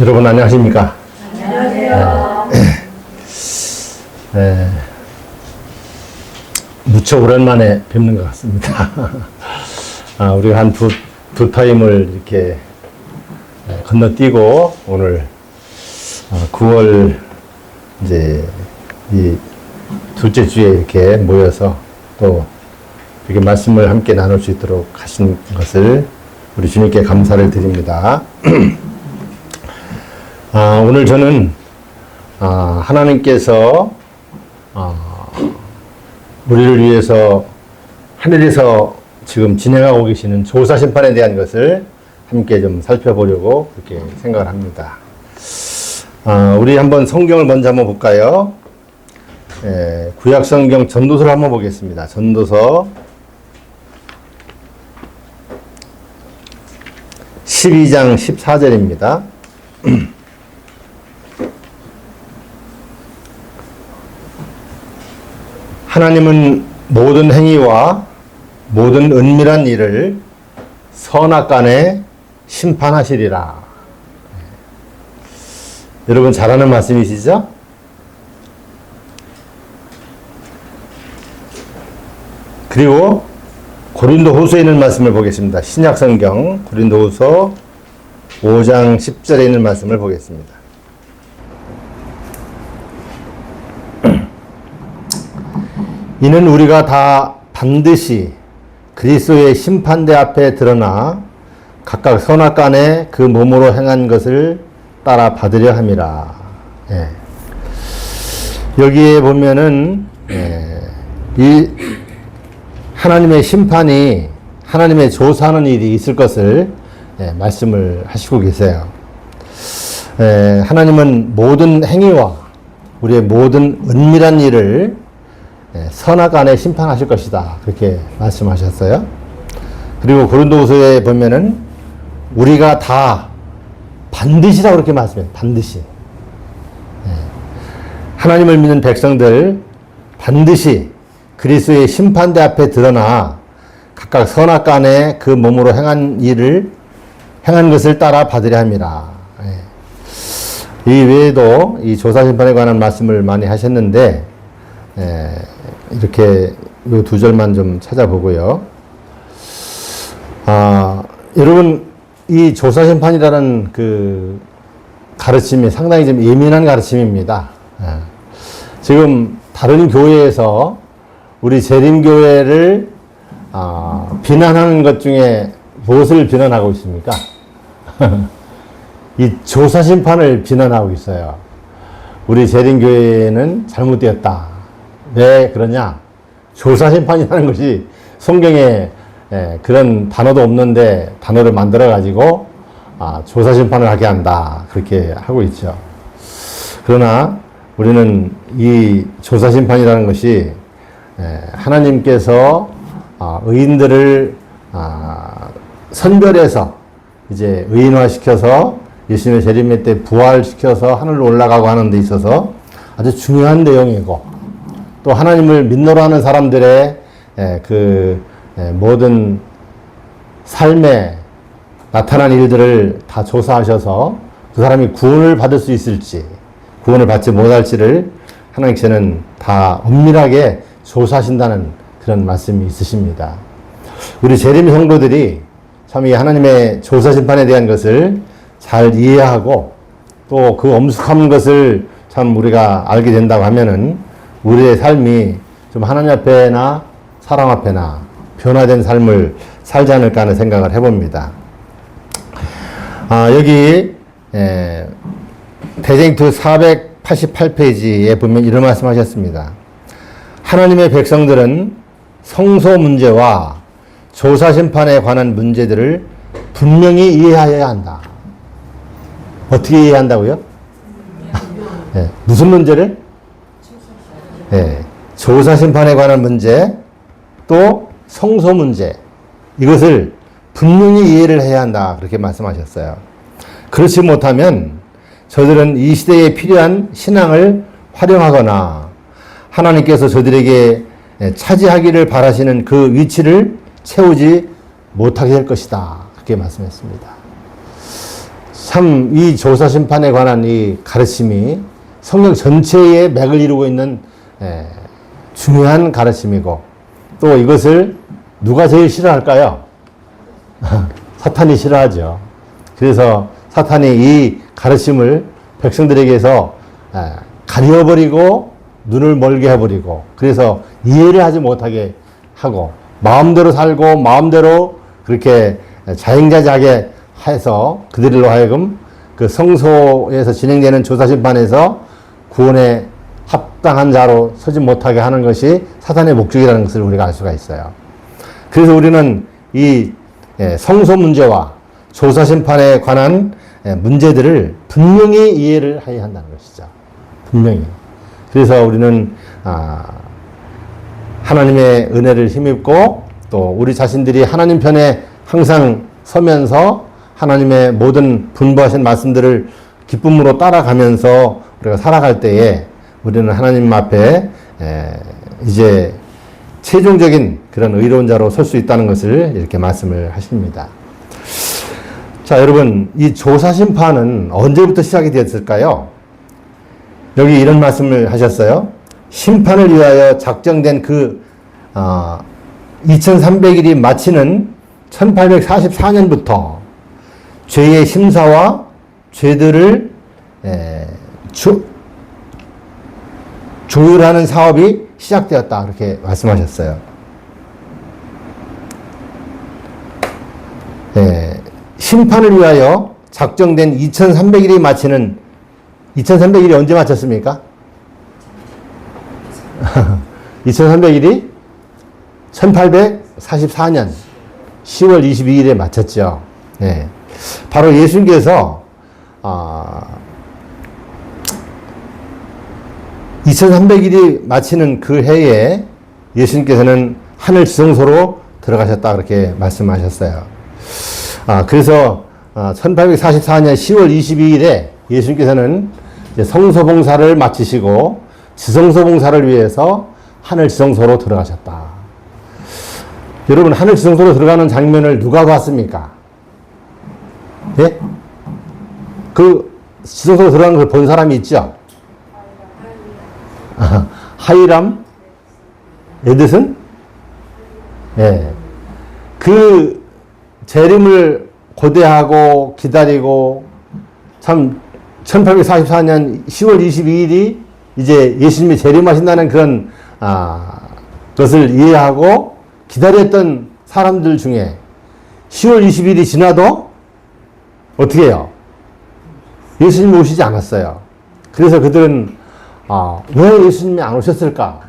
여러분 안녕하십니까? 안녕하세요. 무척 오랜만에 뵙는 것 같습니다. 우리가 한 두 타임을 이렇게 건너뛰고 오늘 9월 이제 이 둘째 주에 이렇게 모여서 또 이렇게 말씀을 함께 나눌 수 있도록 하신 것을 우리 주님께 감사를 드립니다. 오늘 저는 하나님께서 우리를 위해서 하늘에서 지금 진행하고 계시는 조사심판에 대한 것을 함께 좀 살펴보려고 그렇게 생각을 합니다. 우리 한번 성경을 먼저 한번 볼까요? 구약성경 전도서를 한번 보겠습니다. 전도서 12장 14절입니다. 하나님은 모든 행위와 모든 은밀한 일을 선악간에 심판하시리라. 여러분 잘 아는 말씀이시죠? 그리고 고린도후서에 있는 말씀을 보겠습니다. 신약성경 고린도후서 5장 10절에 있는 말씀을 보겠습니다. 이는 우리가 다 반드시 그리스도의 심판대 앞에 드러나 각각 선악간에 그 몸으로 행한 것을 따라 받으려 함이라. 여기에 보면은 이 하나님의 심판이 하나님의 조사하는 일이 있을 것을 말씀을 하시고 계세요. 하나님은 모든 행위와 우리의 모든 은밀한 일을 선악간에 심판하실 것이다. 그렇게 말씀하셨어요. 그리고 고린도후서에 보면은 우리가 다 반드시라고 그렇게 말씀해요. 반드시. 하나님을 믿는 백성들 반드시 그리스도의 심판대 앞에 드러나 각각 선악간에 그 몸으로 행한 것을 따라 받으려 함이라. 이 외에도 이 조사심판에 관한 말씀을 많이 하셨는데 이렇게 이 두 절만 좀 찾아보고요. 여러분 이 조사심판이라는 그 가르침이 상당히 좀 예민한 가르침입니다. 지금 다른 교회에서 우리 재림교회를 비난하는 것 중에 무엇을 비난하고 있습니까? 이 조사심판을 비난하고 있어요. 우리 재림교회는 잘못되었다. 왜 그러냐? 조사심판이라는 것이 성경에 그런 단어도 없는데 단어를 만들어 가지고 조사심판을 하게 한다. 그렇게 하고 있죠. 그러나 우리는 이 조사심판이라는 것이 하나님께서 의인들을 선별해서 이제 의인화시켜서 예수님의 재림의 때 부활시켜서 하늘로 올라가고 하는 데 있어서 아주 중요한 내용이고 또 하나님을 믿노라 하는 사람들의 모든 삶에 나타난 일들을 다 조사하셔서 그 사람이 구원을 받을 수 있을지 구원을 받지 못할지를 하나님께서는 다 엄밀하게 조사하신다는 그런 말씀이 있으십니다. 우리 재림 성도들이 참 이 하나님의 조사심판에 대한 것을 잘 이해하고 또 그 엄숙한 것을 참 우리가 알게 된다고 하면은 우리의 삶이 좀 하나님 앞에나 사람 앞에나 변화된 삶을 살지 않을까 하는 생각을 해봅니다. 여기 대쟁투 488페이지에 보면 이런 말씀 하셨습니다. 하나님의 백성들은 성소 문제와 조사심판에 관한 문제들을 분명히 이해해야 한다. 어떻게 이해해야 한다고요? 무슨 문제를? 조사심판에 관한 문제, 또 성소 문제, 이것을 분명히 이해를 해야 한다. 그렇게 말씀하셨어요. 그렇지 못하면 저들은 이 시대에 필요한 신앙을 활용하거나 하나님께서 저들에게 차지하기를 바라시는 그 위치를 채우지 못하게 될 것이다. 그렇게 말씀했습니다. 참 이 조사 심판에 관한 이 가르침이 성경 전체의 맥을 이루고 있는 중요한 가르침이고, 또 이것을 누가 제일 싫어할까요? 사탄이 싫어하죠. 그래서 사탄이 이 가르침을 백성들에게서 가려버리고 눈을 멀게 해버리고, 그래서 이해를 하지 못하게 하고 마음대로 살고 마음대로 그렇게 자행자재하게 해서 그들로 하여금 그 성소에서 진행되는 조사심판에서 구원에 합당한 자로 서지 못하게 하는 것이 사탄의 목적이라는 것을 우리가 알 수가 있어요. 그래서 우리는 이 성소 문제와 조사심판에 관한 문제들을 분명히 이해를 해야 한다는 것이죠. 분명히. 그래서 우리는 하나님의 은혜를 힘입고 또 우리 자신들이 하나님 편에 항상 서면서 하나님의 모든 분부하신 말씀들을 기쁨으로 따라가면서 우리가 살아갈 때에 우리는 하나님 앞에 이제 최종적인 그런 의로운 자로 설 수 있다는 것을 이렇게 말씀을 하십니다. 자, 여러분, 이 조사심판은 언제부터 시작이 되었을까요? 여기 이런 말씀을 하셨어요. 심판을 위하여 작정된 그 2300일이 마치는 1844년부터 죄의 심사와 죄들을 조율하는 사업이 시작되었다. 그렇게 말씀하셨어요. 심판을 위하여 작정된 2300일이 마치는 2300일이 언제 마쳤습니까? 2300일이 1844년 10월 22일에 마쳤죠. 네. 바로 예수님께서 2300일이 마치는 그 해에 예수님께서는 하늘 지성소로 들어가셨다 그렇게 말씀하셨어요. 그래서 1844년 10월 22일에 예수님께서는 성소 봉사를 마치시고 지성소 봉사를 위해서 하늘 지성소로 들어가셨다. 여러분, 하늘 지성소로 들어가는 장면을 누가 봤습니까? 예? 그 지성소로 들어가는 걸 본 사람이 있죠? 하이람 에드슨? 예. 그 재림을 고대하고 기다리고 참 1844년 10월 22일이 이제 예수님이 재림하신다는 그런 것을 이해하고 기다렸던 사람들 중에 10월 20일이 지나도 어떻게 해요? 예수님이 오시지 않았어요. 그래서 그들은 왜 예수님이 안 오셨을까?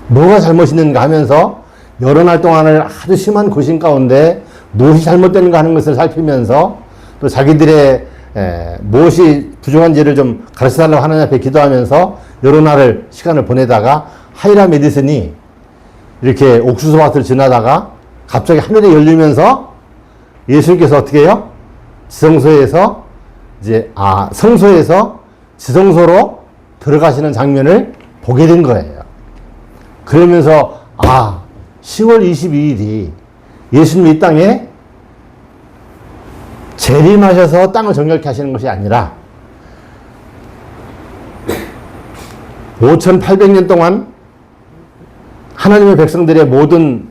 뭐가 잘못 있는가 하면서 여러 날 동안을 아주 심한 고심 가운데 무엇이 잘못되는가 하는 것을 살피면서 또 자기들의 무엇이 부족한지를 좀 가르쳐달라고 하나님 앞에 기도하면서 여러 날을 시간을 보내다가 하이람 에디슨이 이렇게 옥수수 밭을 지나다가 갑자기 하늘이 열리면서 예수님께서 어떻게 해요? 지성소에서 이제 성소에서 지성소로 들어가시는 장면을 보게 된 거예요. 그러면서 10월 22일이 예수님이 이 땅에 재림하셔서 땅을 정결케 하시는 것이 아니라 5800년 동안 하나님의 백성들의 모든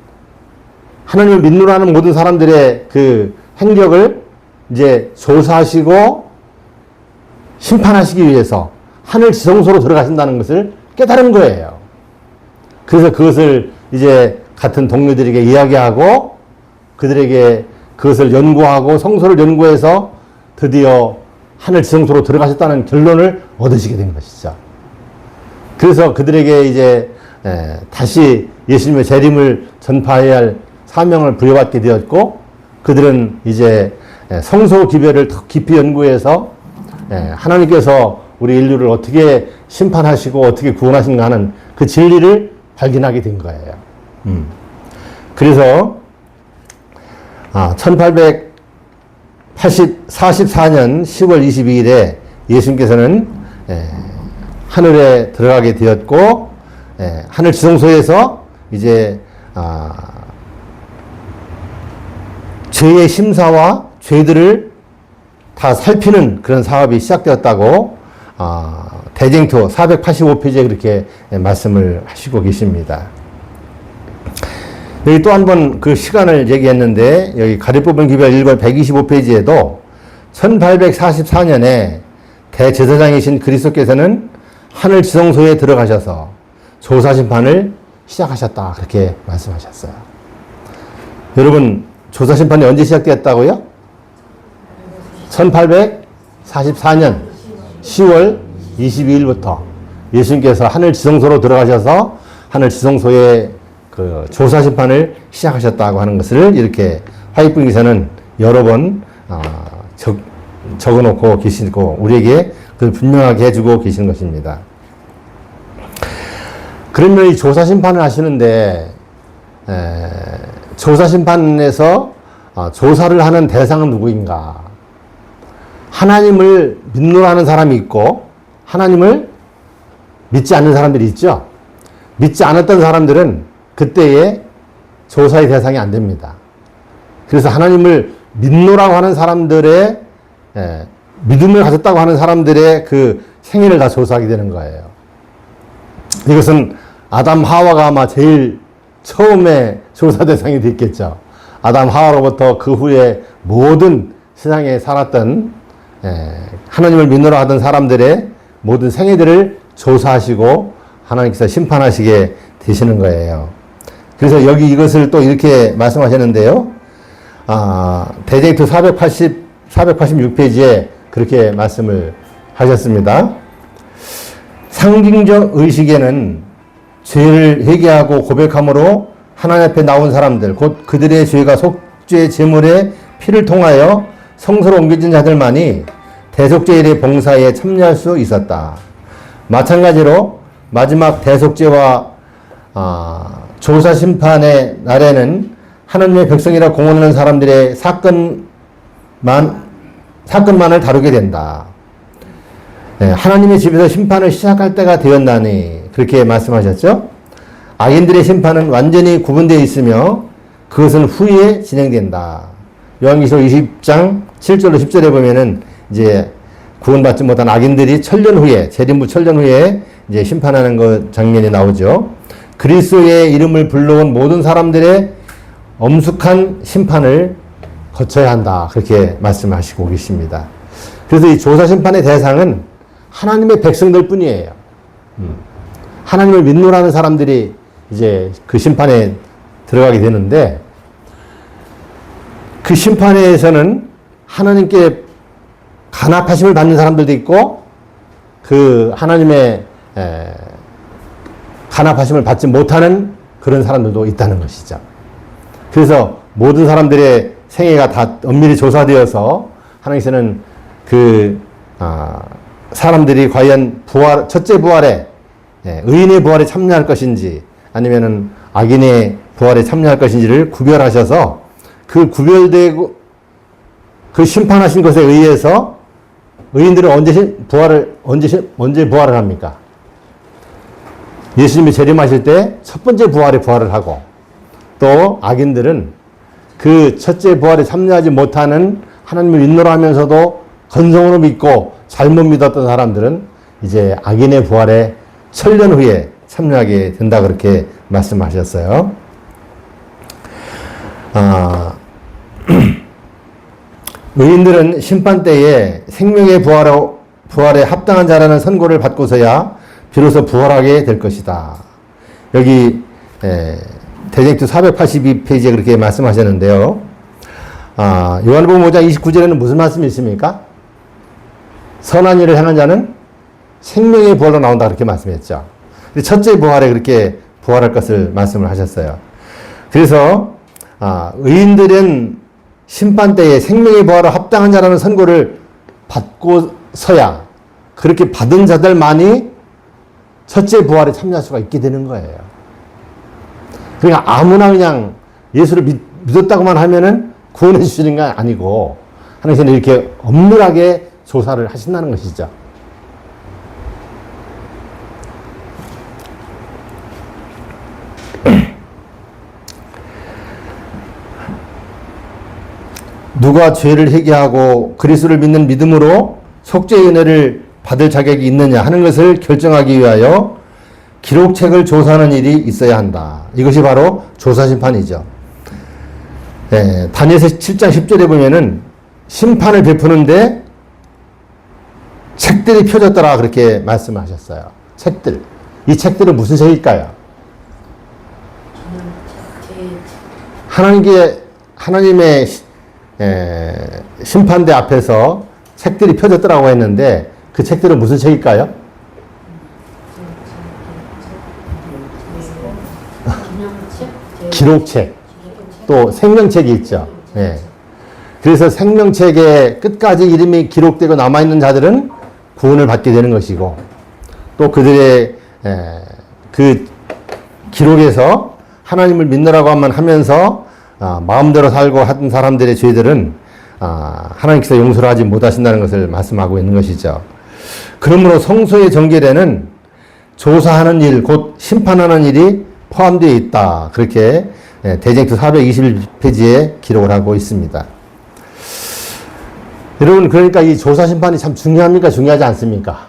하나님을 믿노라 하는 모든 사람들의 그 행적을 이제 조사하시고 심판하시기 위해서 하늘 지성소로 들어가신다는 것을 깨달은 거예요. 그래서 그것을 이제 같은 동료들에게 이야기하고 그들에게 그것을 연구하고 성소를 연구해서 드디어 하늘 지성소로 들어가셨다는 결론을 얻으시게 된 것이죠. 그래서 그들에게 이제 다시 예수님의 재림을 전파해야 할 사명을 부여받게 되었고, 그들은 이제 성소 기별을 더 깊이 연구해서 하나님께서 우리 인류를 어떻게 심판하시고 어떻게 구원하신가 하는 그 진리를 발견하게 된 거예요. 그래서 1844년 10월 22일에 예수님께서는 하늘에 들어가게 되었고, 하늘 지성소에서 이제 죄의 심사와 죄들을 다 살피는 그런 사업이 시작되었다고 대쟁투 485페이지에 그렇게 말씀을 하시고 계십니다. 여기 또 한 번 그 시간을 얘기했는데 여기 가리법은 기별 1권 125페이지에도 1844년에 대제사장이신 그리스도께서는 하늘 지성소에 들어가셔서 조사심판을 시작하셨다 그렇게 말씀하셨어요. 여러분 조사심판이 언제 시작되었다고요? 1844년 10월 22일부터 예수님께서 하늘 지성소로 들어가셔서 하늘 지성소에 그 조사심판을 시작하셨다고 하는 것을 이렇게 화입분기서는 여러 번 적어놓고 계시고 우리에게 그걸 분명하게 해주고 계시는 것입니다. 그러면 이 조사심판을 하시는데 조사심판에서 조사를 하는 대상은 누구인가? 하나님을 믿노라 하는 사람이 있고 하나님을 믿지 않는 사람들이 있죠. 믿지 않았던 사람들은 그때의 조사의 대상이 안 됩니다. 그래서 하나님을 믿노라고 하는 사람들의 믿음을 가졌다고 하는 사람들의 그 생애를 다 조사하게 되는 거예요. 이것은 아담 하와가 아마 제일 처음에 조사 대상이 됐겠죠. 아담 하와로부터 그 후에 모든 세상에 살았던 하나님을 믿노라 하던 사람들의 모든 생애들을 조사하시고 하나님께서 심판하시게 되시는 거예요. 그래서 여기 이것을 또 이렇게 말씀하셨는데요. 대쟁투 486페이지에 그렇게 말씀을 하셨습니다. 상징적 의식에는 죄를 회개하고 고백함으로 하나님 앞에 나온 사람들, 곧 그들의 죄가 속죄 제물의 피를 통하여 성소로 옮겨진 자들만이 대속죄일의 봉사에 참여할 수 있었다. 마찬가지로 마지막 대속죄와 조사심판의 날에는 하나님의 백성이라 공언하는 사람들의 사건만을 다루게 된다. 하나님의 집에서 심판을 시작할 때가 되었나니 그렇게 말씀하셨죠. 악인들의 심판은 완전히 구분되어 있으며 그것은 후에 진행된다. 요한계시록 20장 7절로 10절에 보면은 이제 구원받지 못한 악인들이 천년 후에 재림부 천년 후에 이제 심판하는 그 장면이 나오죠. 그리스도의 이름을 불러온 모든 사람들의 엄숙한 심판을 거쳐야 한다. 그렇게 말씀하시고 계십니다. 그래서 이 조사심판의 대상은 하나님의 백성들 뿐이에요. 하나님을 믿노라는 사람들이 이제 그 심판에 들어가게 되는데 그 심판에서는 하나님께 간합하심을 받는 사람들도 있고 그 하나님의 간합하심을 받지 못하는 그런 사람들도 있다는 것이죠. 그래서 모든 사람들의 생애가 다 엄밀히 조사되어서 하나님께서는 그 사람들이 과연 첫째 부활에 의인의 부활에 참여할 것인지 아니면은 악인의 부활에 참여할 것인지를 구별하셔서 그 구별되고 그 심판하신 것에 의해서 의인들은 언제 부활을 합니까? 예수님이 재림하실 때 첫 번째 부활에 부활을 하고 또 악인들은 그 첫째 부활에 참여하지 못하는 하나님을 믿노라 하면서도 건성으로 믿고 잘못 믿었던 사람들은 이제 악인의 부활에 천년 후에 참여하게 된다 그렇게 말씀하셨어요. 의인들은 심판 때에 생명의 부활에 합당한 자라는 선고를 받고서야 비로소 부활하게 될 것이다. 여기 대쟁투 482페이지에 그렇게 말씀하셨는데요. 요한복음 5장 29절에는 무슨 말씀이 있습니까? 선한 일을 행한 자는 생명의 부활로 나온다 그렇게 말씀했죠. 첫째 부활에 그렇게 부활할 것을 말씀을 하셨어요. 그래서 의인들은 심판 때에 생명의 부활에 합당한 자라는 선고를 받고서야 그렇게 받은 자들만이 첫째 부활에 참여할 수가 있게 되는 거예요. 그러니까 아무나 그냥 예수를 믿었다고만 하면은 구원해 주시는 게 아니고 하나님께서는 이렇게 엄밀하게 조사를 하신다는 것이죠. 누가 죄를 회개하고 그리스도를 믿는 믿음으로 속죄의 은혜를 받을 자격이 있느냐 하는 것을 결정하기 위하여 기록책을 조사하는 일이 있어야 한다. 이것이 바로 조사심판이죠. 다니엘서 7장 10절에 보면은 심판을 베푸는데 책들이 펴졌더라 그렇게 말씀하셨어요. 책들. 이 책들은 무슨 책일까요? 하나님의 심판대 앞에서 책들이 펴졌더라고 했는데 그 책들은 무슨 책일까요? 기록책. 또 생명책이 있죠. 그래서 생명책에 끝까지 이름이 기록되고 남아있는 자들은 구원을 받게 되는 것이고 또 그들의 그 기록에서 하나님을 믿느라고 하면서 마음대로 살고 하던 사람들의 죄들은 하나님께서 용서를 하지 못하신다는 것을 말씀하고 있는 것이죠. 그러므로 성소의 정결에는 조사하는 일, 곧 심판하는 일이 포함되어 있다. 그렇게 대쟁투 421페이지에 기록을 하고 있습니다. 여러분, 그러니까 이 조사 심판이 참 중요합니까? 중요하지 않습니까?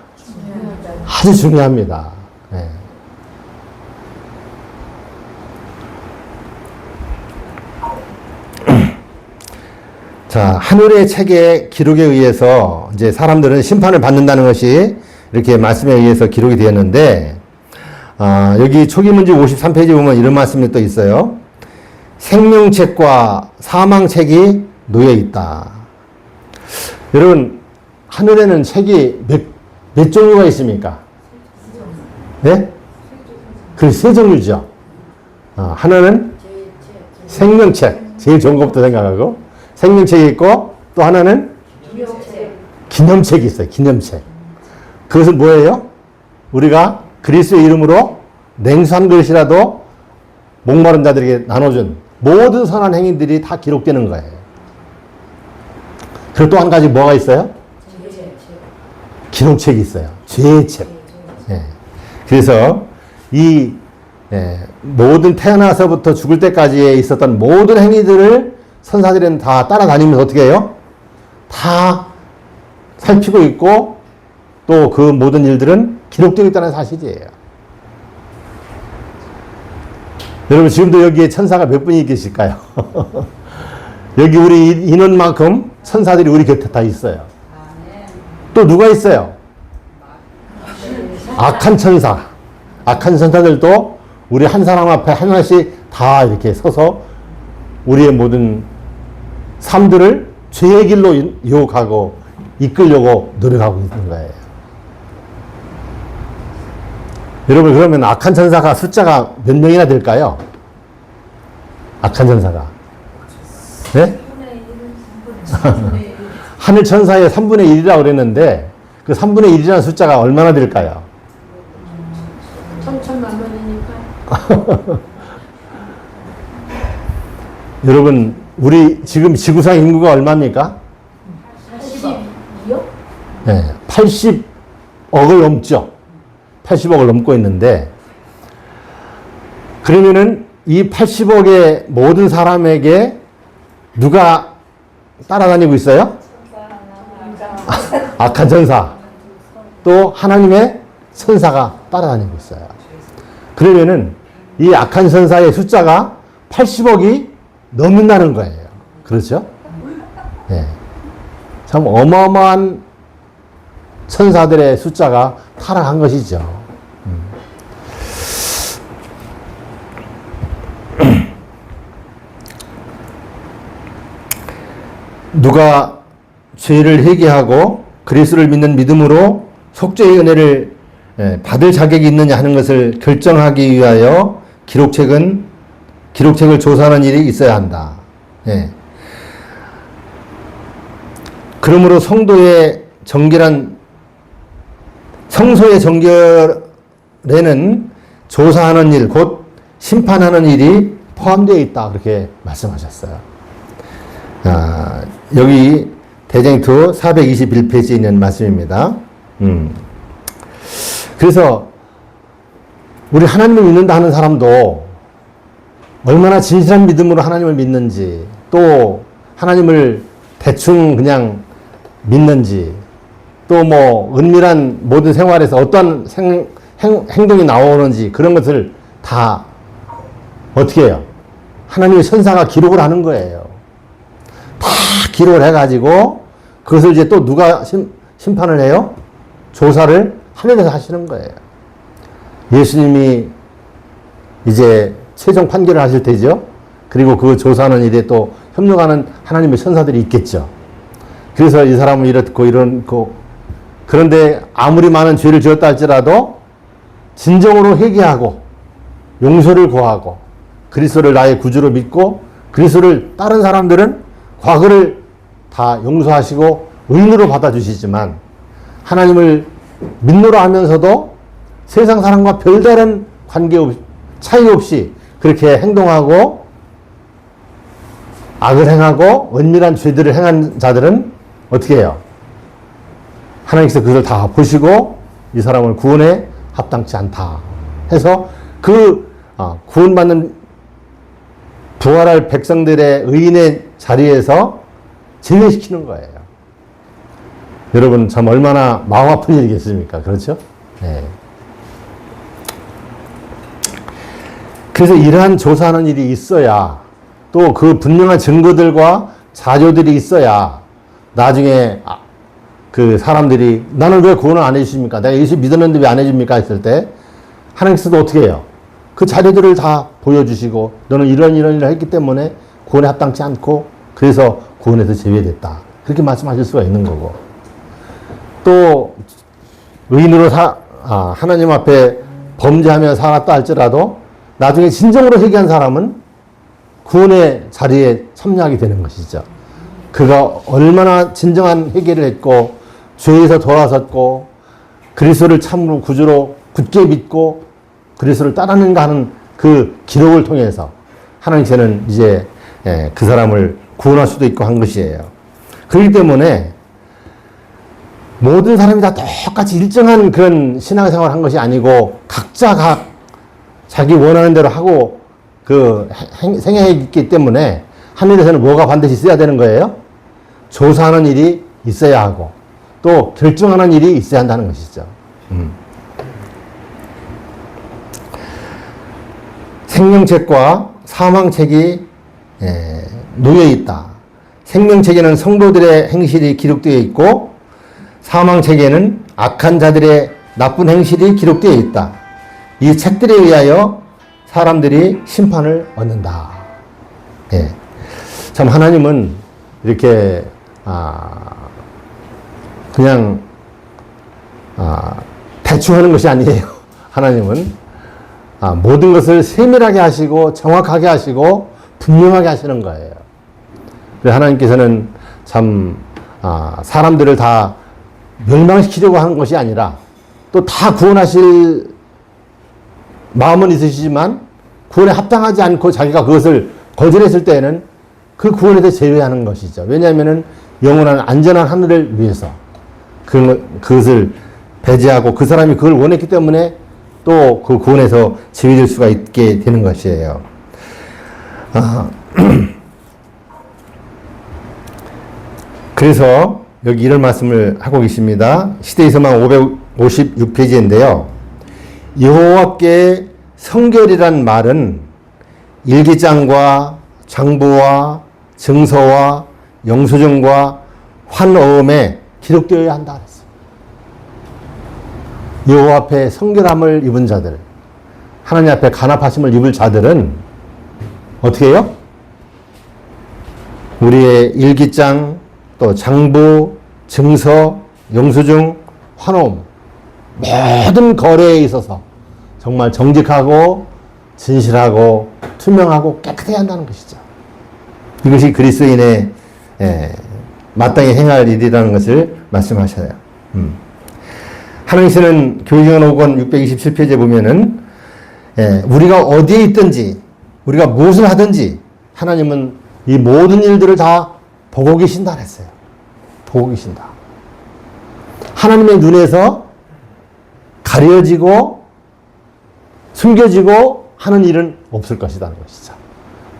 아주 중요합니다. 자, 하늘의 책의 기록에 의해서 이제 사람들은 심판을 받는다는 것이 이렇게 말씀에 의해서 기록이 되었는데, 여기 초기 문제 53페이지 보면 이런 말씀이 또 있어요. 생명책과 사망책이 놓여 있다. 여러분, 하늘에는 책이 몇 종류가 있습니까? 네? 그 세 종류죠. 하나는 생명책, 제일 좋은 것부터 생각하고, 생명책이 있고, 또 하나는 기념책이 있어요. 기념책. 그것은 뭐예요? 우리가 그리스도의 이름으로 냉수 한 그릇이라도 목마른 자들에게 나눠준 모든 선한 행위들이 다 기록되는 거예요. 그리고 또 한 가지 뭐가 있어요? 기록책이 있어요. 죄의 책. 그래서 이 모든 태어나서부터 죽을 때까지 있었던 모든 행위들을 선사들은 다 따라다니면서 어떻게 해요? 다 살피고 있고 또 그 모든 일들은 기록되어 있다는 사실이에요. 여러분, 지금도 여기에 천사가 몇 분이 계실까요? 여기 우리 인원만큼 천사들이 우리 곁에 다 있어요. 또 누가 있어요? 악한 천사. 악한 천사들도 우리 한 사람 앞에 하나씩 다 이렇게 서서 우리의 모든 삶들을 죄의 길로 유혹하고 이끌려고 노력하고 있는 거예요. 여러분, 그러면 악한 천사가 숫자가 몇 명이나 될까요? 악한 천사가. 네? 하늘 천사의 3분의 1이라고 그랬는데 그 3분의 1이라는 숫자가 얼마나 될까요? 천천만만이니까. 여러분, 우리 지금 지구상 인구가 얼마입니까? 82요? 네, 80억을 넘죠. 80억을 넘고 있는데, 그러면은 이 80억의 모든 사람에게 누가 따라다니고 있어요? 악한 천사. 또 하나님의 천사가 따라다니고 있어요. 그러면은 이 악한 천사의 숫자가 80억이 넘는다는 거예요. 그렇죠? 네. 참 어마어마한 천사들의 숫자가 타락한 것이죠. 누가 죄를 회개하고 그리스도를 믿는 믿음으로 속죄의 은혜를 받을 자격이 있느냐 하는 것을 결정하기 위하여 기록책을 조사하는 일이 있어야 한다. 그러므로 성소의 정결에는 조사하는 일, 곧 심판하는 일이 포함되어 있다. 그렇게 말씀하셨어요. 여기 대쟁투 421페이지에 있는 말씀입니다. 그래서 우리 하나님을 믿는다 하는 사람도 얼마나 진실한 믿음으로 하나님을 믿는지, 또 하나님을 대충 그냥 믿는지, 또 뭐 은밀한 모든 생활에서 어떤 행동이 나오는지 그런 것을 다 어떻게 해요? 하나님의 천사가 기록을 하는 거예요. 다 기록을 해가지고 그것을 이제 또 누가 심판을 해요? 조사를 하늘에서 하시는 거예요. 예수님이 이제 최종 판결을 하실 테죠. 그리고 그 조사하는 일에 또 협력하는 하나님의 천사들이 있겠죠. 그래서 이 사람은 이렇고 이렇고, 그런데 아무리 많은 죄를 지었다 할지라도 진정으로 회개하고 용서를 구하고 그리스도를 나의 구주로 믿고 그리스도를 따른 사람들은 과거를 다 용서하시고 의인으로 받아주시지만, 하나님을 믿노라 하면서도 세상 사람과 별다른 차이 없이 그렇게 행동하고 악을 행하고 은밀한 죄들을 행한 자들은 어떻게 해요? 하나님께서 그것을 다 보시고 이 사람을 구원에 합당치 않다 해서 그 구원받는 부활할 백성들의 의인의 자리에서 제외시키는 거예요. 여러분 참 얼마나 마음 아픈 일이겠습니까? 그렇죠? 네. 그래서 이러한 조사하는 일이 있어야, 또 그 분명한 증거들과 자료들이 있어야 나중에 그 사람들이 나는 왜 구원을 안 해주십니까? 내가 예수 믿었는데 왜 안 해줍니까? 했을 때 하나님께서도 어떻게 해요? 그 자료들을 다 보여주시고 너는 이런 일을 했기 때문에 구원에 합당치 않고 그래서 구원에서 제외됐다. 그렇게 말씀하실 수가 있는 거고, 또 의인으로 하나님 앞에 범죄하며 살았다 할지라도 나중에 진정으로 회개한 사람은 구원의 자리에 참여하게 되는 것이죠. 그가 얼마나 진정한 회개를 했고 죄에서 돌아섰고 그리스도를 참으로 구주로 굳게 믿고 그리스도를 따르는가 하는 그 기록을 통해서 하나님께서는 이제 그 사람을 구원할 수도 있고 한 것이에요. 그렇기 때문에 모든 사람이 다 똑같이 일정한 그런 신앙생활을 한 것이 아니고 각자 자기 원하는 대로 하고 생애했기 때문에 하늘에서는 뭐가 반드시 있어야 되는 거예요? 조사하는 일이 있어야 하고 또 결정하는 일이 있어야 한다는 것이죠. 생명책과 사망책이 놓여 있다. 생명책에는 성도들의 행실이 기록되어 있고 사망책에는 악한 자들의 나쁜 행실이 기록되어 있다. 이 책들에 의하여 사람들이 심판을 얻는다. 예. 참 하나님은 이렇게 그냥 대충 하는 것이 아니에요. 하나님은 모든 것을 세밀하게 하시고 정확하게 하시고 분명하게 하시는 거예요. 그래서 하나님께서는 참 사람들을 다 멸망시키려고 하는 것이 아니라 또 다 구원하실 마음은 있으시지만 구원에 합당하지 않고 자기가 그것을 거절했을 때에는 그 구원에서 제외하는 것이죠. 왜냐하면 영원한 안전한 하늘을 위해서 그것을 배제하고 그 사람이 그걸 원했기 때문에 또 그 구원에서 제외될 수가 있게 되는 것이에요. 그래서 여기 이런 말씀을 하고 계십니다. 시대이서망 556페이지인데요. 여호와께 성결이란 말은 일기장과 장부와 증서와 영수증과 환어음에 기록되어야 한다 그랬어요. 여호와 앞에 성결함을 입은 자들, 하나님 앞에 간합하심을 입을 자들은 어떻게 해요? 우리의 일기장, 또 장부, 증서, 영수증, 환어음 모든 거래에 있어서 정말 정직하고 진실하고 투명하고 깨끗해야 한다는 것이죠. 이것이 그리스도인의 마땅히 행할 일이라는 것을 말씀하셔요. 하나님께서는 교회증언 5권 627페이지에 보면은 우리가 어디에 있든지 우리가 무엇을 하든지 하나님은 이 모든 일들을 다 보고 계신다 그랬어요. 보고 계신다. 하나님의 눈에서 가려지고 숨겨지고 하는 일은 없을 것이라는 것이죠.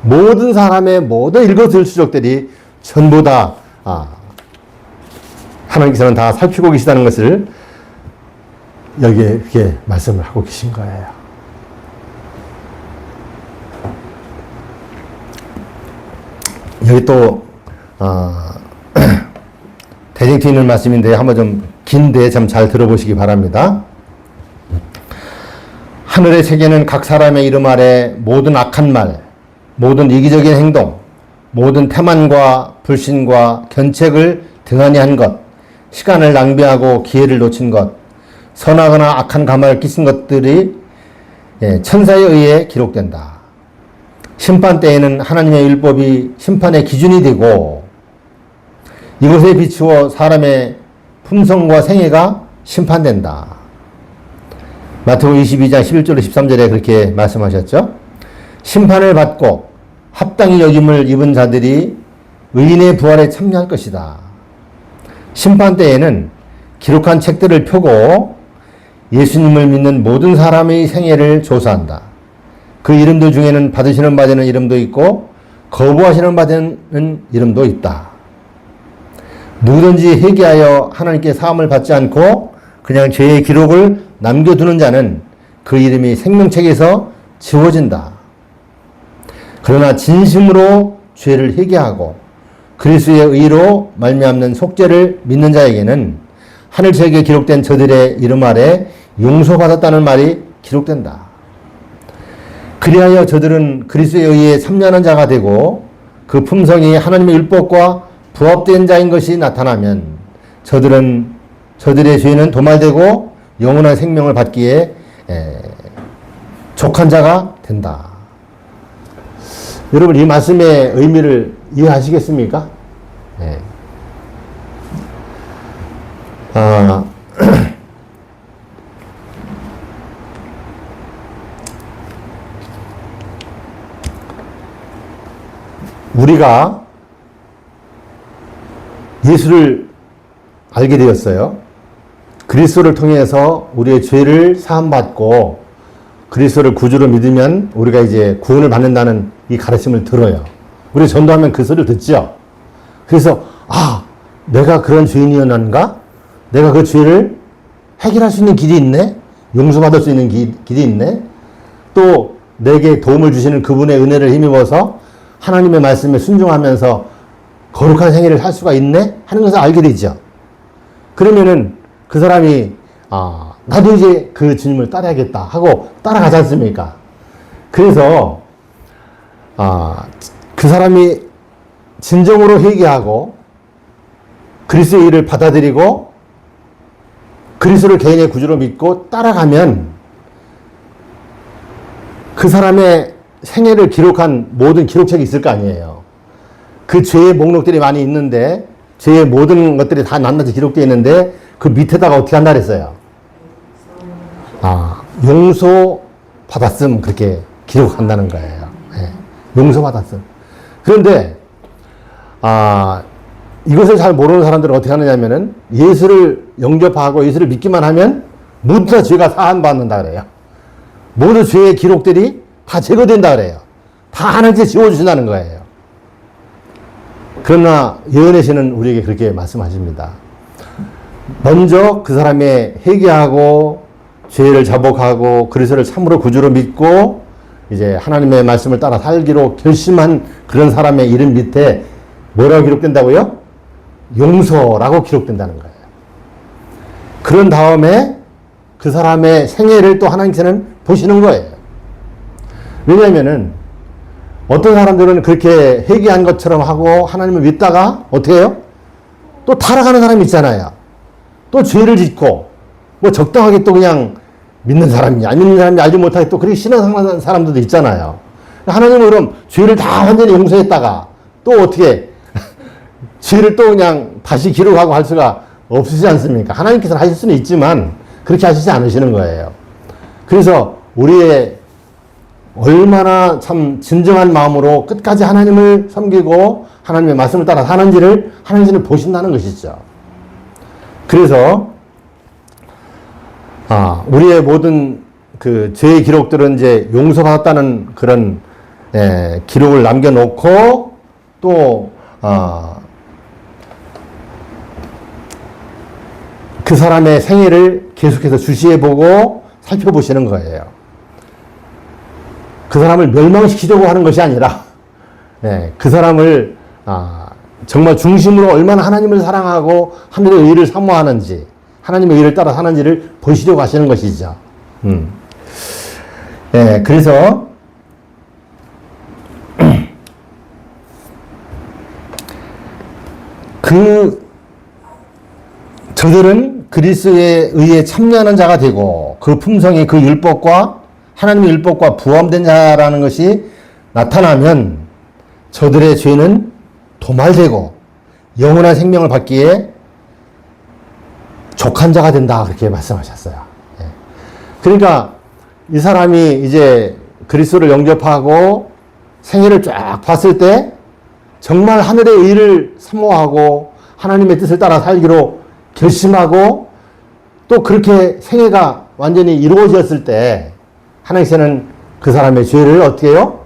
모든 사람의 모든 일거수일투족들이 전부 다 하나님께서는 다 살피고 계시다는 것을 여기에 이렇게 말씀을 하고 계신 거예요. 여기 또 대쟁투 있는 말씀인데 한번 좀 긴데 좀 잘 들어보시기 바랍니다. 하늘의 세계는 각 사람의 이름 아래 모든 악한 말, 모든 이기적인 행동, 모든 태만과 불신과 견책을 등한히 한 것, 시간을 낭비하고 기회를 놓친 것, 선하거나 악한 감화를 끼친 것들이 천사에 의해 기록된다. 심판 때에는 하나님의 율법이 심판의 기준이 되고 이것에 비추어 사람의 품성과 생애가 심판된다. 마태복음 22장 11절로 13절에 그렇게 말씀하셨죠. 심판을 받고 합당히 여김을 입은 자들이 의인의 부활에 참여할 것이다. 심판 때에는 기록한 책들을 펴고 예수님을 믿는 모든 사람의 생애를 조사한다. 그 이름들 중에는 받으시는 바 되는 이름도 있고 거부하시는 바 되는 이름도 있다. 누구든지 회개하여 하나님께 사함을 받지 않고 그냥 죄의 기록을 남겨두는 자는 그 이름이 생명책에서 지워진다. 그러나 진심으로 죄를 회개하고 그리스도의 의로 말미암는 속죄를 믿는 자에게는 하늘책에 기록된 저들의 이름 아래 용서받았다는 말이 기록된다. 그리하여 저들은 그리스도에 의해 참여하는 자가 되고 그 품성이 하나님의 율법과 부합된 자인 것이 나타나면 저들의 죄는 도말되고 영원한 생명을 받기에 족한 자가 된다. 여러분 이 말씀의 의미를 이해하시겠습니까? 네. 우리가 예수를 알게 되었어요. 그리스도를 통해서 우리의 죄를 사함받고 그리스도를 구주로 믿으면 우리가 이제 구원을 받는다는 이 가르침을 들어요. 우리 전도하면 그 소리를 듣죠. 그래서 내가 그런 죄인이었는가? 내가 그 죄를 해결할 수 있는 길이 있네? 용서받을 수 있는 길이 있네? 또 내게 도움을 주시는 그분의 은혜를 힘입어서 하나님의 말씀에 순종하면서 거룩한 생애를 할 수가 있네? 하는 것을 알게 되죠. 그러면은 그 사람이 나도 이제 그 주님을 따라야겠다 하고 따라가지 않습니까? 그래서 그 사람이 진정으로 회개하고 그리스도의 일을 받아들이고 그리스도를 개인의 구주로 믿고 따라가면 그 사람의 생애를 기록한 모든 기록책이 있을 거 아니에요. 그 죄의 목록들이 많이 있는데 죄의 모든 것들이 다 낱낱이 기록되어 있는데 그 밑에다가 어떻게 한다 그랬어요? 용서 받았음 그렇게 기록한다는 거예요. 네. 용서 받았음. 그런데 이것을 잘 모르는 사람들은 어떻게 하느냐면은 예수를 영접하고 예수를 믿기만 하면 모두 다 죄가 사함받는다 그래요. 모든 죄의 기록들이 다 제거된다 그래요. 다 하나님께 지워주신다는 거예요. 그러나 예언의 신은 우리에게 그렇게 말씀하십니다. 먼저 그 사람의 회개하고 죄를 자복하고 그리스도를 참으로 구주로 믿고 이제 하나님의 말씀을 따라 살기로 결심한 그런 사람의 이름 밑에 뭐라고 기록된다고요? 용서라고 기록된다는 거예요. 그런 다음에 그 사람의 생애를 또 하나님께서는 보시는 거예요. 왜냐하면은 어떤 사람들은 그렇게 회개한 것처럼 하고 하나님을 믿다가 어떻게 해요? 또 타락하는 사람이 있잖아요. 또 죄를 짓고 뭐 적당하게 또 그냥 믿는 사람이 안 믿는 사람이 알지 못하게 또 그렇게 신앙생활하는 사람들도 있잖아요. 하나님은 그럼 죄를 다 완전히 용서했다가 또 어떻게 죄를 또 그냥 다시 기록하고 할 수가 없으시지 않습니까? 하나님께서는 하실 수는 있지만 그렇게 하시지 않으시는 거예요. 그래서 우리의 얼마나 참 진정한 마음으로 끝까지 하나님을 섬기고 하나님의 말씀을 따라 사는지를 하나님은 보신다는 것이죠. 그래서 우리의 모든 그 죄의 기록들은 이제 용서받았다는 그런 기록을 남겨놓고 또 그 사람의 생애를 계속해서 주시해보고 살펴보시는 거예요. 그 사람을 멸망시키려고 하는 것이 아니라 그 사람을 정말 중심으로 얼마나 하나님을 사랑하고 하늘의 의를 사모하는지, 하나님의 의를 따라 사는지를 보시려고 하시는 것이죠. 그래서 저들은 그리스도에 의해 참여하는 자가 되고 그 품성이 그 율법과 하나님의 율법과 부합된 자라는 것이 나타나면 저들의 죄는 도말되고 영원한 생명을 받기에 족한 자가 된다, 그렇게 말씀하셨어요. 그러니까 이 사람이 이제 그리스도를 영접하고 생애를 쫙 봤을 때 정말 하늘의 의를 사모하고 하나님의 뜻을 따라 살기로 결심하고 또 그렇게 생애가 완전히 이루어졌을 때 하나님께서는 그 사람의 죄를 어떻게 해요?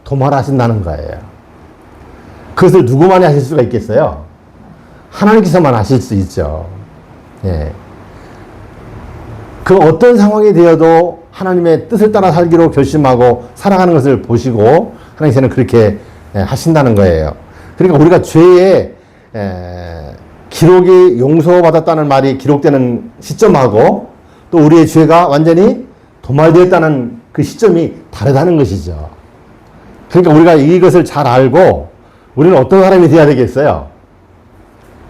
도말하신다는 거예요. 그것을 누구만이 하실 수가 있겠어요? 하나님께서만 하실 수 있죠. 그 어떤 상황이 되어도 하나님의 뜻을 따라 살기로 결심하고 살아가는 것을 보시고 하나님께서는 그렇게 하신다는 거예요. 그러니까 우리가 죄의 기록이 용서받았다는 말이 기록되는 시점하고 또 우리의 죄가 완전히 도말되었다는 그 시점이 다르다는 것이죠. 그러니까 우리가 이것을 잘 알고 우리는 어떤 사람이 되어야 되겠어요?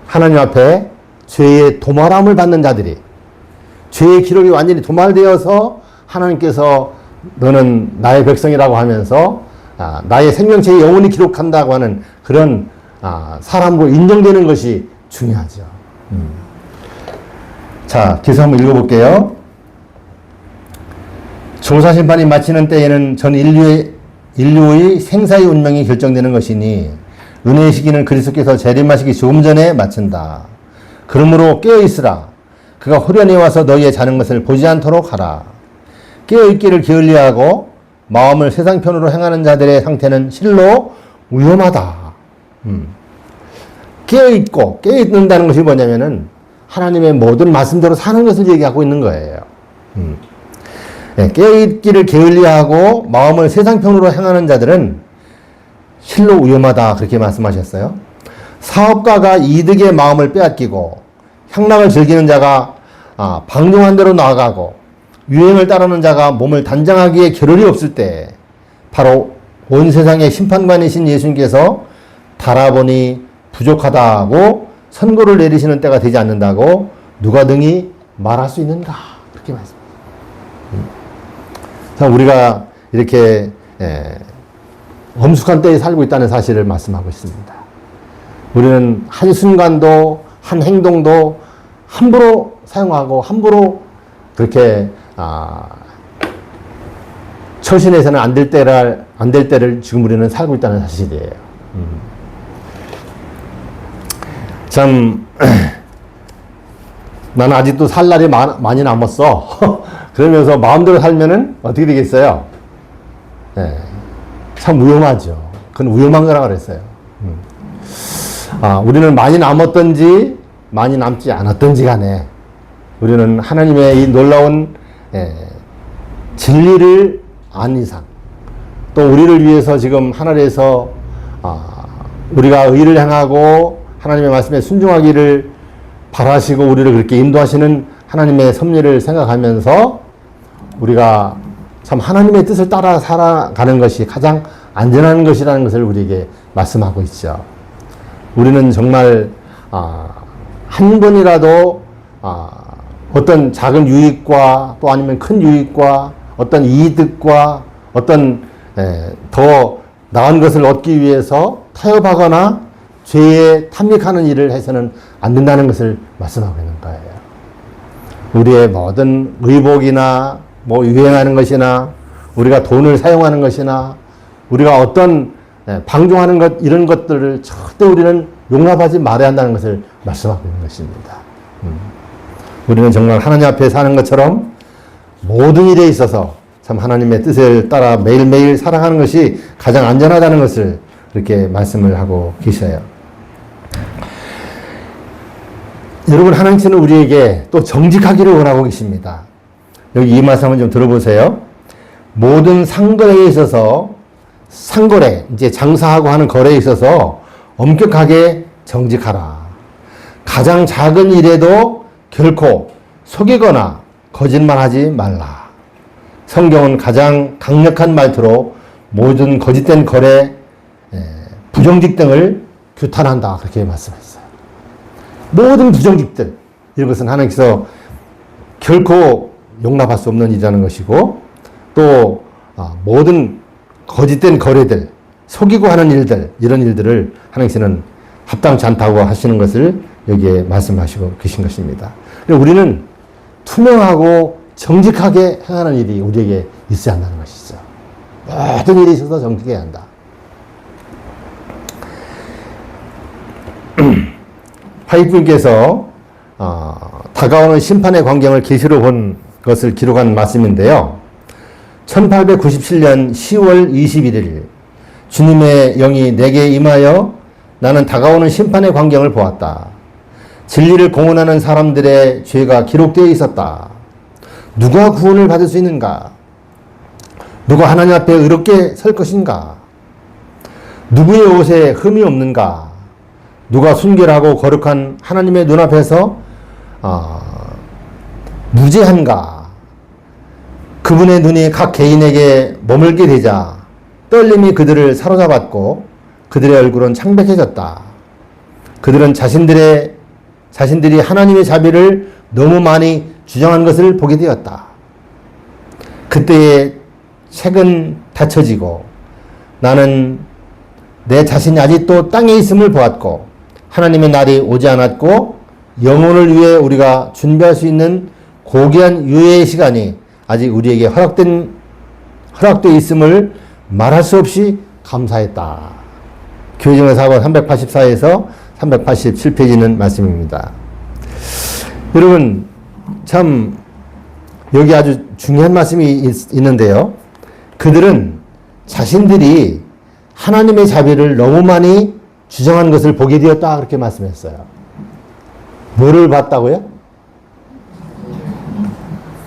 하나님 앞에 죄의 도말함을 받는 자들이, 죄의 기록이 완전히 도말되어서 하나님께서 너는 나의 백성이라고 하면서 나의 생명체에 영원히 기록한다고 하는 그런 사람으로 인정되는 것이 중요하죠. 자, 계속 한번 읽어볼게요. 조사심판이 마치는 때에는 전 인류의 생사의 운명이 결정되는 것이니 은혜의 시기는 그리스도께서 재림하시기 조금 전에 마친다. 그러므로 깨어있으라. 그가 호련히 와서 너희의 자는 것을 보지 않도록 하라. 깨어있기를 게을리하고 마음을 세상 편으로 행하는 자들의 상태는 실로 위험하다. 깨어있고 깨어있는다는 것이 뭐냐면은 하나님의 모든 말씀대로 사는 것을 얘기하고 있는 거예요. 깨어있기를 게을리하고 마음을 세상 편으로 행하는 자들은 실로 위험하다, 그렇게 말씀하셨어요. 사업가가 이득의 마음을 빼앗기고 향락을 즐기는 자가 방종한 대로 나아가고 유행을 따르는 자가 몸을 단장하기에 겨를이 없을 때 바로 온 세상의 심판관이신 예수님께서 달아보니 부족하다고 선고를 내리시는 때가 되지 않는다고 누가 등이 말할 수 있는가, 그렇게 말씀합니다. 우리가 이렇게 엄숙한 때에 살고 있다는 사실을 말씀하고 있습니다. 우리는 한순간도 한 행동도 함부로 사용하고 함부로 그렇게 처신해서는 안 될 때를 지금 우리는 살고 있다는 사실이에요. 참 나는 아직도 살 날이 많이 남았어. 그러면서 마음대로 살면은 어떻게 되겠어요? 참 위험하죠. 그건 위험한 거라고 그랬어요. 우리는 많이 남았던지 많이 남지 않았던지 간에 우리는 하나님의 이 놀라운 진리를 안 이상, 또 우리를 위해서 지금 하늘에서 우리가 의를 행하고 하나님의 말씀에 순종하기를 바라시고 우리를 그렇게 인도하시는 하나님의 섭리를 생각하면서 우리가 참 하나님의 뜻을 따라 살아가는 것이 가장 안전한 것이라는 것을 우리에게 말씀하고 있죠. 우리는 정말 한 번이라도 어떤 작은 유익과 또 아니면 큰 유익과 어떤 이득과 어떤 더 나은 것을 얻기 위해서 타협하거나 죄에 탐닉하는 일을 해서는 안 된다는 것을 말씀하고 있는 거예요. 우리의 모든 의복이나 뭐 유행하는 것이나 우리가 돈을 사용하는 것이나 우리가 어떤 방종하는 것, 이런 것들을 절대 우리는 용납하지 말아야 한다는 것을 말씀하고 있는 것입니다. 우리는 정말 하나님 앞에 사는 것처럼 모든 일에 있어서 참 하나님의 뜻을 따라 매일매일 살아가는 것이 가장 안전하다는 것을 그렇게 말씀을 하고 계셔요. 여러분, 하나님께서는 우리에게 또 정직하기를 원하고 계십니다. 여기 이 말씀을 좀 들어보세요. 모든 상거래에 있어서, 상거래, 이제 장사하고 하는 거래에 있어서 엄격하게 정직하라. 가장 작은 일에도 결코 속이거나 거짓말하지 말라. 성경은 가장 강력한 말투로 모든 거짓된 거래, 부정직 등을 규탄한다. 그렇게 말씀했어요. 모든 부정직들, 이것은 하나님께서 결코 용납할 수 없는 일이라는 것이고, 또 모든 거짓된 거래들, 속이고 하는 일들, 이런 일들을 하나님께서는 합당치 않다고 하시는 것을 여기에 말씀하시고 계신 것입니다. 우리는 투명하고 정직하게 행하는 일이 우리에게 있어야 한다는 것이죠. 모든 일에 있어서 정직해야 한다. 파이프님께서 다가오는 심판의 광경을 계시로 본 것을 기록한 말씀인데요. 1897년 10월 21일 주님의 영이 내게 임하여 나는 다가오는 심판의 광경을 보았다. 진리를 공언하는 사람들의 죄가 기록되어 있었다. 누가 구원을 받을 수 있는가? 누가 하나님 앞에 의롭게 설 것인가? 누구의 옷에 흠이 없는가? 누가 순결하고 거룩한 하나님의 눈앞에서 무죄한가? 그분의 눈이 각 개인에게 머물게 되자 떨림이 그들을 사로잡았고 그들의 얼굴은 창백해졌다. 그들은 자신들이 하나님의 자비를 너무 많이 주장한 것을 보게 되었다. 그때의 책은 닫혀지고 나는 내 자신이 아직도 땅에 있음을 보았고 하나님의 날이 오지 않았고 영혼을 위해 우리가 준비할 수 있는 고귀한 유예의 시간이 아직 우리에게 허락되어 있음을 말할 수 없이 감사했다. 교회정의 사과 384에서 387페이지는 말씀입니다. 여러분, 참 여기 아주 중요한 말씀이 있는데요. 그들은 자신들이 하나님의 자비를 너무 많이 주장한 것을 보게 되었다. 그렇게 말씀했어요. 뭐를 봤다고요?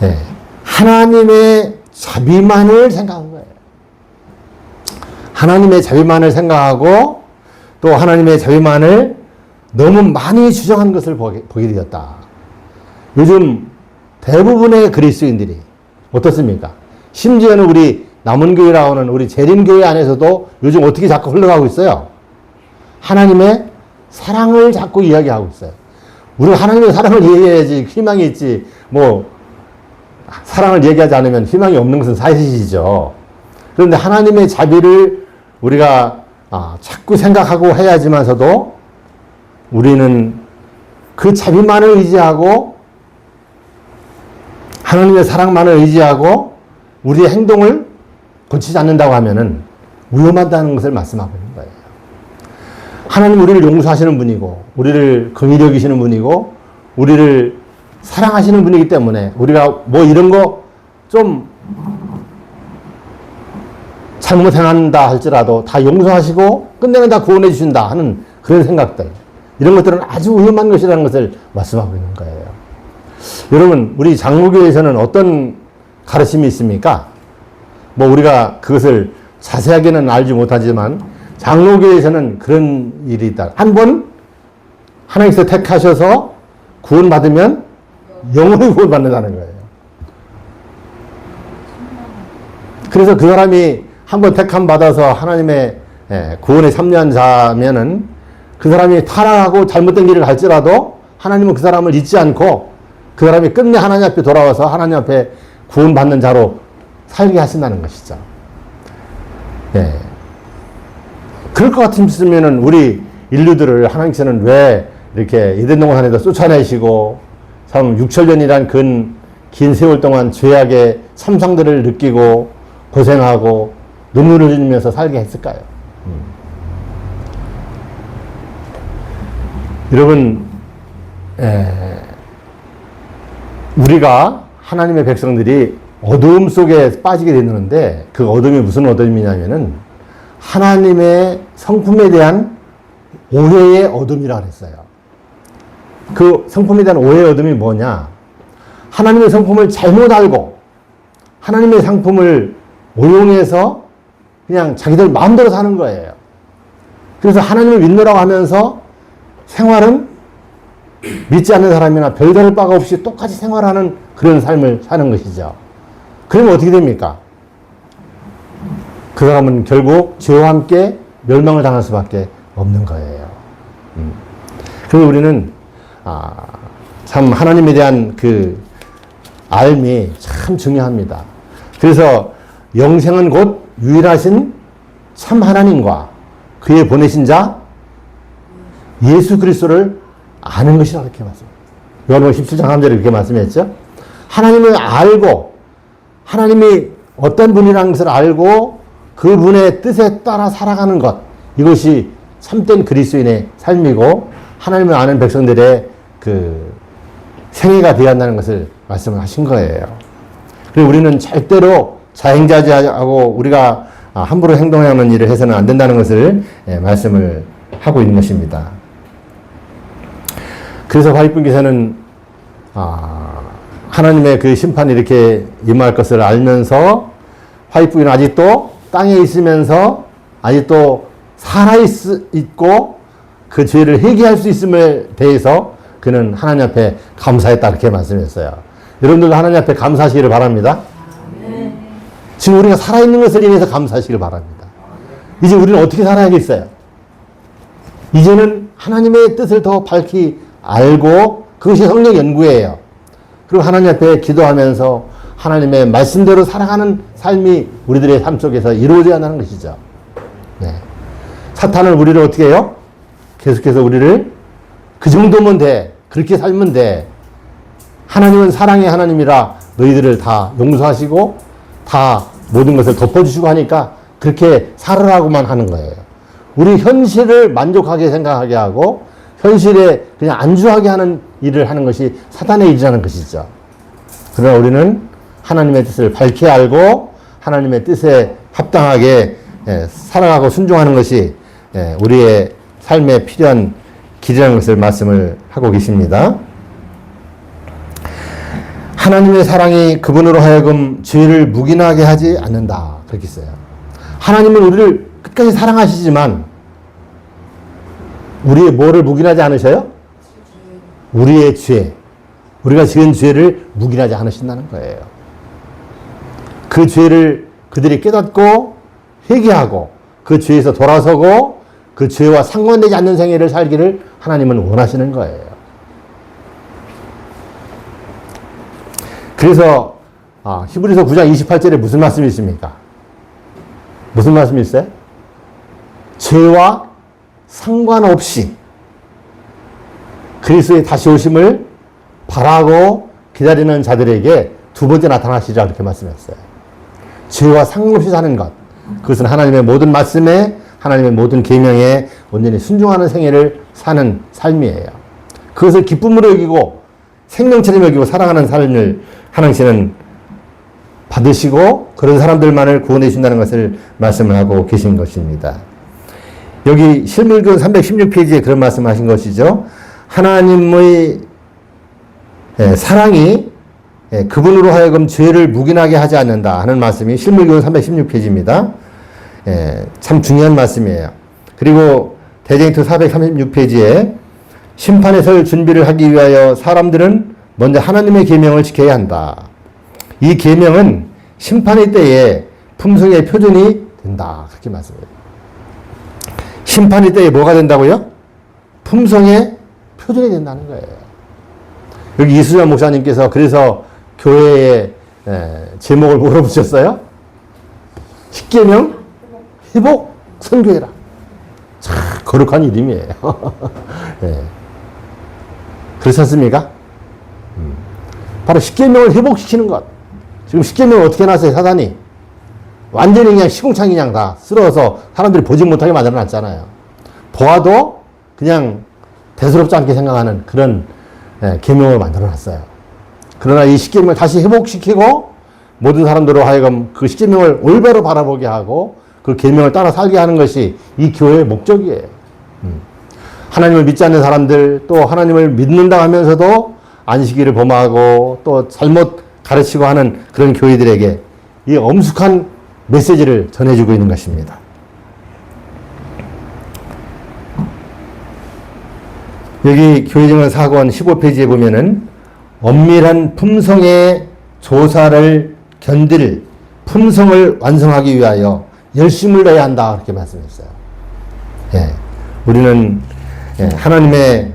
네. 하나님의 자비만을 생각한 거예요. 하나님의 자비만을 생각하고 또 하나님의 자비만을 너무 많이 주장한 것을 보게 되었다. 요즘 대부분의 그리스도인들이 어떻습니까? 심지어는 우리 남원교회라고 하는 우리 재림교회 안에서도 요즘 어떻게 자꾸 흘러가고 있어요? 하나님의 사랑을 자꾸 이야기하고 있어요. 우리가 하나님의 사랑을 얘기해야지 희망이 있지, 사랑을 얘기하지 않으면 희망이 없는 것은 사실이죠. 그런데 하나님의 자비를 우리가 자꾸 생각하고 해야지만서도 우리는 그 자비만을 의지하고 하나님의 사랑만을 의지하고 우리의 행동을 고치지 않는다고 하면은 위험하다는 것을 말씀하고 있는 거예요. 하나님 우리를 용서하시는 분이고 우리를 긍휼히 여기시는 분이고 우리를 사랑하시는 분이기 때문에 우리가 이런 거 좀 잘못 행한다 할지라도 다 용서하시고 끝내는 다 구원해 주신다 하는 그런 생각들, 이런 것들은 아주 위험한 것이라는 것을 말씀하고 있는 거예요. 여러분, 우리 장로교에서는 어떤 가르침이 있습니까? 우리가 그것을 자세하게는 알지 못하지만 장로교에서는 그런 일이 있다. 한 번 하나님께서 택하셔서 구원받으면 영원히 구원받는다는 거예요. 그래서 그 사람이 한 번 택함 받아서 하나님의 구원에 참여한 자면은 그 사람이 타락하고 잘못된 길을 갈지라도 하나님은 그 사람을 잊지 않고 그 사람이 끝내 하나님 앞에 돌아와서 하나님 앞에 구원받는 자로 살게 하신다는 것이죠. 그럴 것 같으면은 우리 인류들을 하나님께서는 왜 이렇게 에덴 동산에서 쫓아내시고 참 6천년이란 긴 세월 동안 죄악의 참상들을 느끼고 고생하고 눈물을 흘리면서 살게 했을까요? 여러분, 우리가 하나님의 백성들이 어두움 속에 빠지게 되는데 그 어둠이 무슨 어둠이냐면은 하나님의 성품에 대한 오해의 어둠이라고 했어요. 그 성품에 대한 오해의 어둠이 뭐냐? 하나님의 성품을 잘못 알고 하나님의 상품을 오용해서 그냥 자기들 마음대로 사는 거예요. 그래서 하나님을 믿노라고 하면서 생활은 믿지 않는 사람이나 별다를 바가 없이 똑같이 생활하는 그런 삶을 사는 것이죠. 그러면 어떻게 됩니까? 그 사람은 결국 죄와 함께 멸망을 당할 수밖에 없는 거예요. 그래서 우리는 참 하나님에 대한 그 알미 참 중요합니다. 그래서 영생은 곧 유일하신 참 하나님과 그의 보내신 자 예수 그리스도를 아는 것이라 그렇게 말씀합니다. 요한복음 17장 3절에 그렇게 말씀했죠. 하나님을 알고 하나님이 어떤 분이라는 것을 알고 그분의 뜻에 따라 살아가는 것, 이것이 참된 그리스도인의 삶이고 하나님을 아는 백성들의 그 생애가 되어야 한다는 것을 말씀을 하신 거예요. 그리고 우리는 절대로 자행자지하고 우리가 함부로 행동하는 일을 해서는 안 된다는 것을 말씀을 하고 있는 것입니다. 그래서 화이분께서는 하나님의 그 심판이 이렇게 임할 것을 알면서 화이분은 아직도 땅에 있으면서 아직도 살아있고 그 죄를 회개할 수 있음에 대해서 그는 하나님 앞에 감사했다 이렇게 말씀했어요. 여러분들도 하나님 앞에 감사하시기를 바랍니다. 지금 우리가 살아있는 것을 인해서 감사하시길 바랍니다. 이제 우리는 어떻게 살아야겠어요? 이제는 하나님의 뜻을 더 밝히 알고 그것이 성령 연구예요. 그리고 하나님 앞에 기도하면서 하나님의 말씀대로 살아가는 삶이 우리들의 삶 속에서 이루어져야 한다는 것이죠. 네. 사탄은 우리를 어떻게 해요? 계속해서 우리를 그 정도면 돼. 그렇게 살면 돼. 하나님은 사랑의 하나님이라 너희들을 다 용서하시고 다 모든 것을 덮어주시고 하니까 그렇게 살으라고만 하는 거예요. 우리 현실을 만족하게 생각하게 하고 현실에 그냥 안주하게 하는 일을 하는 것이 사탄의 일이라는 것이죠. 그러나 우리는 하나님의 뜻을 밝히 알고 하나님의 뜻에 합당하게 살아가고 순종하는 것이 우리의 삶에 필요한 길이라는 것을 말씀을 하고 계십니다. 하나님의 사랑이 그분으로 하여금 죄를 묵인하게 하지 않는다. 그렇게 써요. 하나님은 우리를 끝까지 사랑하시지만 우리의 뭐를 묵인하지 않으셔요? 우리의 죄. 우리가 지은 죄를 묵인하지 않으신다는 거예요. 그 죄를 그들이 깨닫고 회개하고 그 죄에서 돌아서고 그 죄와 상관되지 않는 생애를 살기를 하나님은 원하시는 거예요. 그래서 히브리서 9장 28절에 무슨 말씀이 있습니까? 무슨 말씀이 있어요? 죄와 상관없이 그리스도의 다시 오심을 바라고 기다리는 자들에게 두 번째 나타나시리라 이렇게 말씀했어요. 죄와 상관없이 사는 것, 그것은 하나님의 모든 말씀에 하나님의 모든 계명에 온전히 순종하는 생애를 사는 삶이에요. 그것을 기쁨으로 여기고 생명처럼 여기고 살아가는 삶을 하나님께서는 받으시고 그런 사람들만을 구원해 주신다는 것을 말씀을 하고 계신 것입니다. 여기 실물교훈 316페이지에 그런 말씀을 하신 것이죠. 하나님의 사랑이 그분으로 하여금 죄를 묵인하게 하지 않는다 하는 말씀이 실물교훈 316페이지입니다. 참 중요한 말씀이에요. 그리고 대쟁투 436페이지에 심판에 설 준비를 하기 위하여 사람들은 먼저 하나님의 계명을 지켜야 한다. 이 계명은 심판의 때에 품성의 표준이 된다. 그렇게 말씀해요. 심판의 때에 뭐가 된다고요? 품성의 표준이 된다는 거예요. 여기 이수연 목사님께서 그래서 교회의 제목을 뭐로 붙였어요? 십계명 회복 선교회라. 참 거룩한 이름이에요. 네. 그렇지 않습니까? 바로 십계명을 회복시키는 것. 지금 십계명을 어떻게 놨어요, 사단이? 완전히 그냥 시궁창이 그냥 다 쓸어서 사람들이 보지 못하게 만들어놨잖아요. 보아도 그냥 대수롭지 않게 생각하는 그런 계명을 만들어놨어요. 그러나 이 십계명을 다시 회복시키고 모든 사람들로 하여금 그 십계명을 올바로 바라보게 하고 그 계명을 따라 살게 하는 것이 이 교회의 목적이에요. 하나님을 믿지 않는 사람들, 또 하나님을 믿는다 하면서도 안식일을 범하고 또 잘못 가르치고 하는 그런 교회들에게 이 엄숙한 메시지를 전해주고 있는 것입니다. 여기 교회증언 4권 15페이지에 보면은 엄밀한 품성의 조사를 견딜 품성을 완성하기 위하여 열심을 내야 한다. 그렇게 말씀했어요. 예, 우리는 하나님의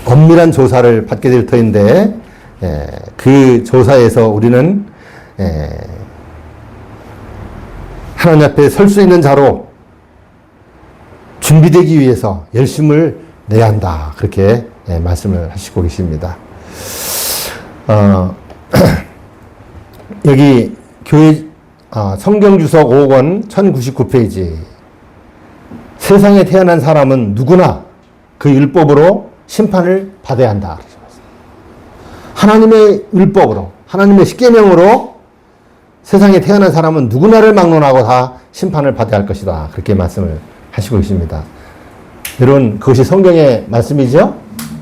엄밀한 조사를 받게 될 터인데 그 조사에서 우리는 하나님 앞에 설 수 있는 자로 준비되기 위해서 열심을 내야 한다. 그렇게 말씀을 하시고 계십니다. 여기 교회 성경주석 5권 1099페이지 세상에 태어난 사람은 누구나 그 율법으로 심판을 받아야 한다. 하나님의 율법으로 하나님의 십계명으로 세상에 태어난 사람은 누구나를 막론하고 다 심판을 받아야 할 것이다. 그렇게 말씀을 하시고 있습니다. 여러분 그것이 성경의 말씀이죠?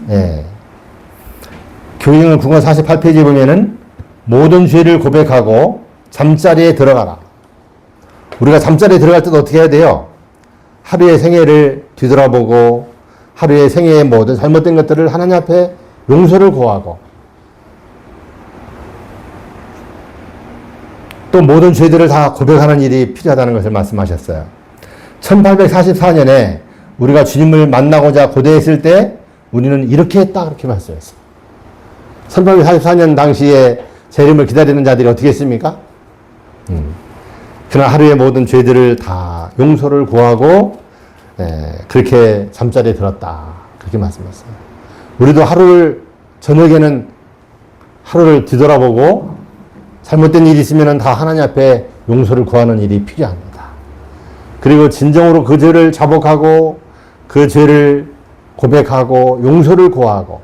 예. 교회증언 9권 48페이지에 보면은 모든 죄를 고백하고 잠자리에 들어가라. 우리가 잠자리에 들어갈 때도 어떻게 해야 돼요? 하루의 생애를 뒤돌아보고 하루의 생애의 모든 잘못된 것들을 하나님 앞에 용서를 구하고 또 모든 죄들을 다 고백하는 일이 필요하다는 것을 말씀하셨어요. 1844년에 우리가 주님을 만나고자 고대했을 때 우리는 이렇게 했다. 그렇게 말씀했어요. 1844년 당시에 재림을 기다리는 자들이 어떻게 했습니까? 그러나 하루의 모든 죄들을 다 용서를 구하고 그렇게 잠자리에 들었다. 그렇게 말씀하셨어요. 우리도 저녁에는 하루를 뒤돌아보고 잘못된 일이 있으면 다 하나님 앞에 용서를 구하는 일이 필요합니다. 그리고 진정으로 그 죄를 자복하고 그 죄를 고백하고 용서를 구하고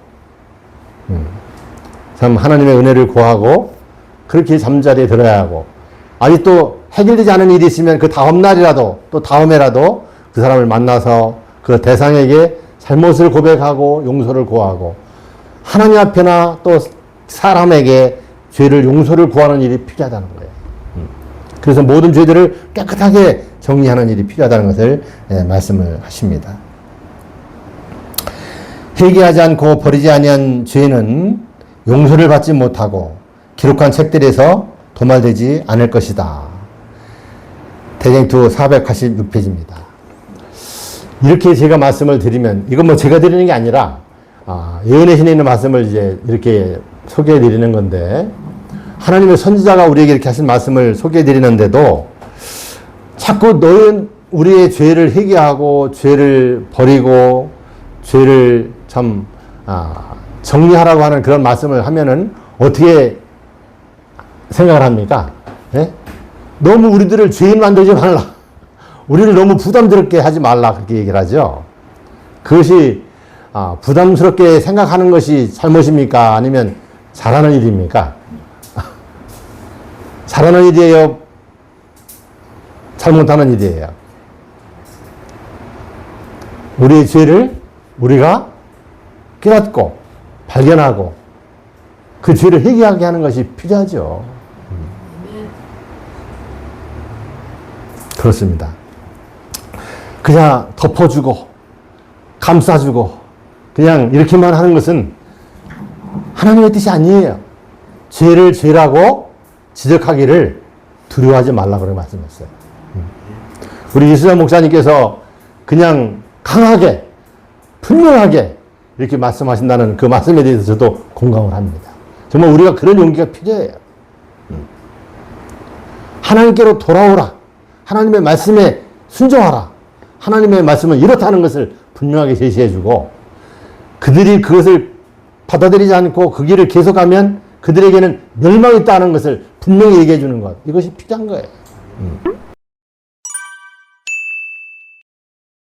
참 하나님의 은혜를 구하고 그렇게 잠자리에 들어야 하고 아직도 해결되지 않은 일이 있으면 그 다음 날이라도 또 다음에라도 그 사람을 만나서 그 대상에게 잘못을 고백하고 용서를 구하고 하나님 앞에나 또 사람에게 죄를 용서를 구하는 일이 필요하다는 거예요. 그래서 모든 죄들을 깨끗하게 정리하는 일이 필요하다는 것을 말씀을 하십니다. 회개하지 않고 버리지 아니한 죄는 용서를 받지 못하고 기록한 책들에서 도말되지 않을 것이다. 대쟁투 486페이지입니다. 이렇게 제가 말씀을 드리면 이건 뭐 제가 드리는 게 아니라 예언의 신에 있는 말씀을 이제 이렇게 소개해 드리는 건데 하나님의 선지자가 우리에게 이렇게 하신 말씀을 소개해 드리는데도 자꾸 너는 우리의 죄를 회개하고 죄를 버리고 죄를 참 정리하라고 하는 그런 말씀을 하면은 어떻게 생각을 합니까? 네? 너무 우리들을 죄인 만들지 말라. 우리를 너무 부담스럽게 하지 말라. 그렇게 얘기를 하죠. 그것이 부담스럽게 생각하는 것이 잘못입니까? 아니면 잘하는 일입니까? 잘하는 일이에요? 잘못하는 일이에요? 우리의 죄를 우리가 깨닫고 발견하고 그 죄를 회개하게 하는 것이 필요하죠. 그렇습니다. 그냥 덮어주고 감싸주고 그냥 이렇게만 하는 것은 하나님의 뜻이 아니에요. 죄를 죄라고 지적하기를 두려워하지 말라고 그렇게 말씀했어요. 우리 이수자 목사님께서 그냥 강하게 분명하게 이렇게 말씀하신다는 그 말씀에 대해서 저도 공감을 합니다. 정말 우리가 그런 용기가 필요해요. 하나님께로 돌아오라. 하나님의 말씀에 순종하라. 하나님의 말씀은 이렇다는 것을 분명하게 제시해주고 그들이 그것을 받아들이지 않고 그 길을 계속하면 그들에게는 멸망이 있다는 것을 분명히 얘기해주는 것. 이것이 필요한 거예요.